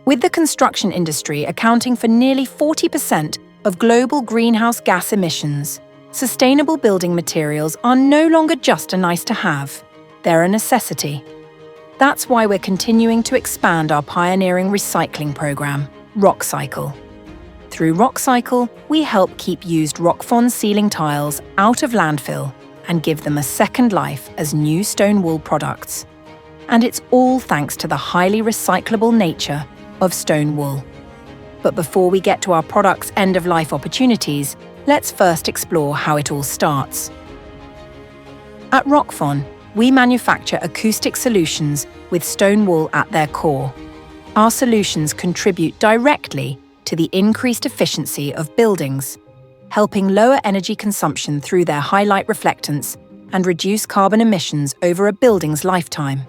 With the construction industry accounting for nearly 40% of global greenhouse gas emissions, sustainable building materials are no longer just a nice-to-have, they're a necessity. That's why we're continuing to expand our pioneering recycling program, Rockcycle. Through Rockcycle, we help keep used Rockfon ceiling tiles out of landfill and give them a second life as new stone wool products. And it's all thanks to the highly recyclable nature of stone wool. But before we get to our product's end-of-life opportunities, let's first explore how it all starts. At Rockfon, we manufacture acoustic solutions with stone wool at their core. Our solutions contribute directly to the increased efficiency of buildings, helping lower energy consumption through their high light reflectance and reduce carbon emissions over a building's lifetime.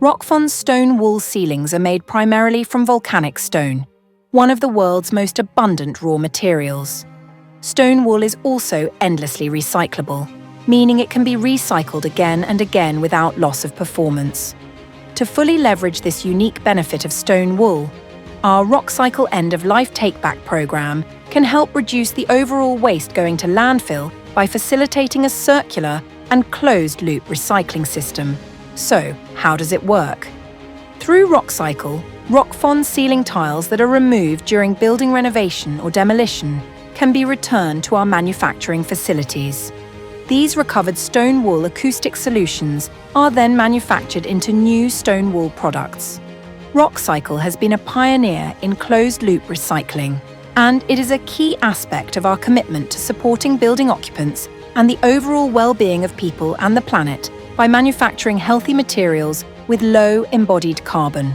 Rockfon's stone wool ceilings are made primarily from volcanic stone, one of the world's most abundant raw materials. Stone wool is also endlessly recyclable, meaning it can be recycled again and again without loss of performance. To fully leverage this unique benefit of stone wool, our Rockcycle end-of-life take-back program can help reduce the overall waste going to landfill by facilitating a circular and closed-loop recycling system. So, how does it work? Through Rockcycle, Rockfon ceiling tiles that are removed during building renovation or demolition can be returned to our manufacturing facilities. These recovered stone wool acoustic solutions are then manufactured into new stone wool products. Rockcycle has been a pioneer in closed-loop recycling, and it is a key aspect of our commitment to supporting building occupants and the overall well-being of people and the planet by manufacturing healthy materials with low embodied carbon.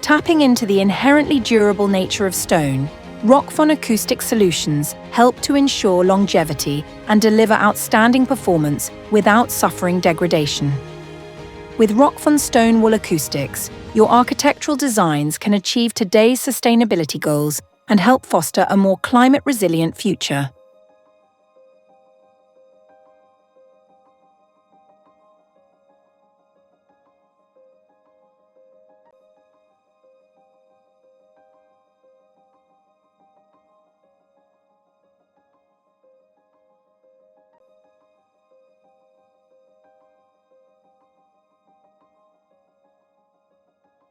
Tapping into the inherently durable nature of stone, Rockfon acoustic solutions help to ensure longevity and deliver outstanding performance without suffering degradation. With Rockfon stone wool acoustics, your architectural designs can achieve today's sustainability goals and help foster a more climate-resilient future.